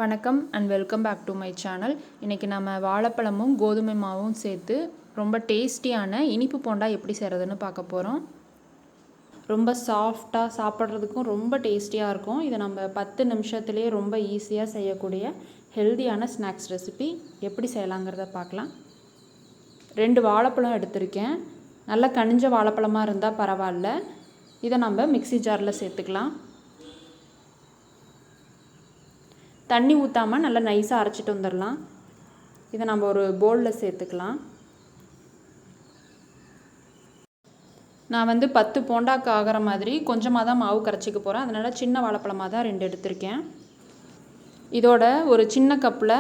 வணக்கம் and welcome back to my channel. இன்றைக்கி நம்ம வாழைப்பழமும் கோதுமை மாவும் சேர்த்து ரொம்ப டேஸ்டியான இனிப்பு போண்டா எப்படி செய்கிறதுன்னு பார்க்க போகிறோம். ரொம்ப சாஃப்டாக சாப்பிட்றதுக்கும் ரொம்ப டேஸ்டியாக இருக்கும். இதை நம்ம 10 நிமிஷத்துலேயே ரொம்ப ஈஸியாக செய்யக்கூடிய ஹெல்தியான ஸ்நாக்ஸ் ரெசிபி எப்படி செய்யலாங்கிறத பார்க்கலாம். 2 வாழைப்பழம் எடுத்திருக்கேன். நல்லா கனிஞ்ச வாழைப்பழமாக இருந்தால் பரவாயில்ல. இதை நம்ம மிக்ஸி ஜாரில் சேர்த்துக்கலாம். தண்ணி ஊற்றாமல் நல்லா நைஸாக அரைச்சிட்டு வந்துடலாம். இதை நம்ம ஒரு பவுலில் சேர்த்துக்கலாம். நான் 10 போண்டாக்கு ஆகிற மாதிரி கொஞ்சமாக தான் மாவு கரைச்சிக்க போகிறேன். அதனால் சின்ன வாழைப்பழமாக தான் 2 எடுத்திருக்கேன். இதோட ஒரு சின்ன கப்பில்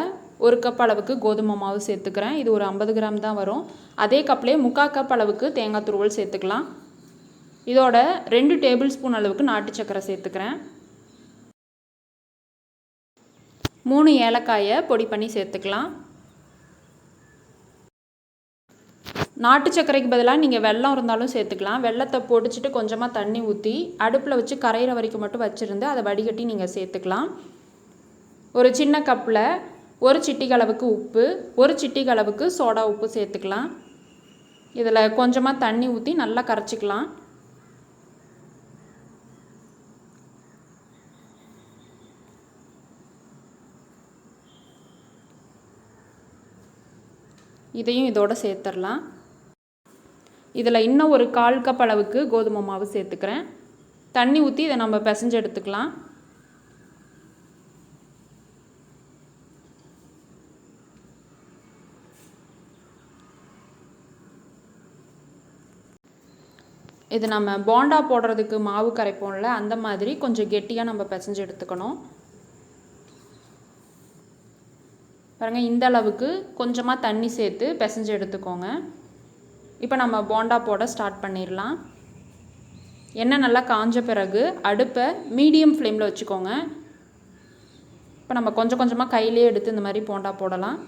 1 கப் அளவுக்கு கோதுமை மாவு சேர்த்துக்கிறேன். இது ஒரு 50 கிராம் தான் வரும். அதே கப்லேயே 3/4 கப் அளவுக்கு தேங்காய் துருவல் சேர்த்துக்கலாம். இதோட 2 டேபிள் ஸ்பூன் அளவுக்கு நாட்டு சர்க்கரை சேர்த்துக்கிறேன். 3 ஏலக்காயை பொடி பண்ணி சேர்த்துக்கலாம். நாட்டு சர்க்கரைக்கு பதிலாக நீங்கள் வெல்லம் இருந்தாலும் சேர்த்துக்கலாம். வெல்லத்தை பொடிச்சிட்டு கொஞ்சமாக தண்ணி ஊற்றி அடுப்பில் வச்சு கரையிற வரைக்கும் மட்டும் வச்சுருந்து அதை வடிகட்டி நீங்கள் சேர்த்துக்கலாம். ஒரு சின்ன கப்பில் 1 சிட்டிகை அளவுக்கு உப்பு, 1 சிட்டிகை அளவுக்கு சோடா உப்பு சேர்த்துக்கலாம். இதில் கொஞ்சமாக தண்ணி ஊற்றி நல்லா கரைச்சிக்கலாம். இதையும் இதோடு சேர்த்துடலாம். இதில் இன்னும் ஒரு 1/4 கப் அளவுக்கு கோதுமை மாவு சேர்த்துக்கிறேன். தண்ணி ஊற்றி இதை நம்ம பிசைஞ்சு எடுத்துக்கலாம். இது நம்ம போண்டா போடுறதுக்கு மாவு கரைப்போம்ல, அந்த மாதிரி கொஞ்சம் கெட்டியாக நம்ம பிசைஞ்சு எடுத்துக்கணும். பாருங்கள், இந்த அளவுக்கு கொஞ்சமாக தண்ணி சேர்த்து பிசைஞ்சு எடுத்துக்கோங்க. இப்போ நம்ம போண்டா போட ஸ்டார்ட் பண்ணிடலாம். எண்ணெய் நல்லா காஞ்ச பிறகு அடுப்பை மீடியம் ஃப்ளேமில் வச்சுக்கோங்க. இப்போ நம்ம கொஞ்சம் கொஞ்சமாக கையிலே எடுத்து இந்த மாதிரி போண்டா போடலாம்.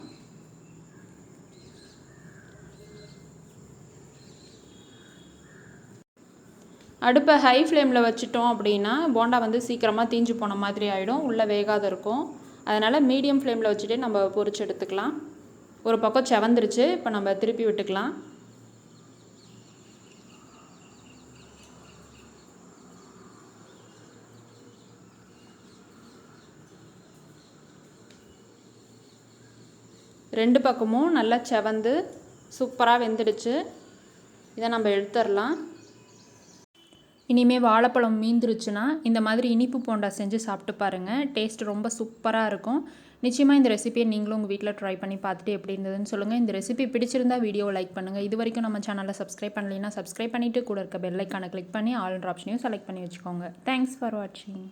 அடுப்பை ஹை ஃப்ளேமில் வச்சுட்டோம் அப்படின்னா போண்டா சீக்கிரமாக தீஞ்சு போன மாதிரி ஆகிடும், உள்ளே வேகாத இருக்கும். அதனால் மீடியம் ஃப்ளேமில் வச்சுட்டு நம்ம பொரிச்சு எடுத்துக்கலாம். ஒரு பக்கம் செவந்துருச்சு, இப்போ நம்ம திருப்பி விட்டுக்கலாம். ரெண்டு பக்கமும் நல்லா செவந்து சூப்பராக வெந்துடுச்சு. இதை நம்ம எடுத்துடலாம். இனிமேல் வாழைப்பழம் மீந்துருச்சுன்னா இந்த மாதிரி இனிப்பு போண்டா செஞ்சு சாப்பிட்டு பாருங்கள். டேஸ்ட் ரொம்ப சூப்பராக இருக்கும். நிச்சயமாக இந்த ரெசிபியை நீங்களும் உங்கள் வீட்டில் ட்ரை பண்ணி பார்த்துட்டு எப்படி இருந்ததுன்னு சொல்லுங்கள். இந்த ரெசிபி பிடிச்சிருந்தால் வீடியோவை லைக் பண்ணுங்கள். இது வரைக்கும் நம்ம சேனலை சப்ஸ்கிரைப் பண்ணலைன்னா சப்ஸ்கிரைப் பண்ணிவிட்டு கூட இருக்க பெல் ஐக்கானை கிளிக் பண்ணி ஆல்ன்ற ஆப்ஷனையும் செலக்ட் பண்ணி வச்சுக்கோங்க. தேங்க்ஸ் ஃபார் வாட்சிங்.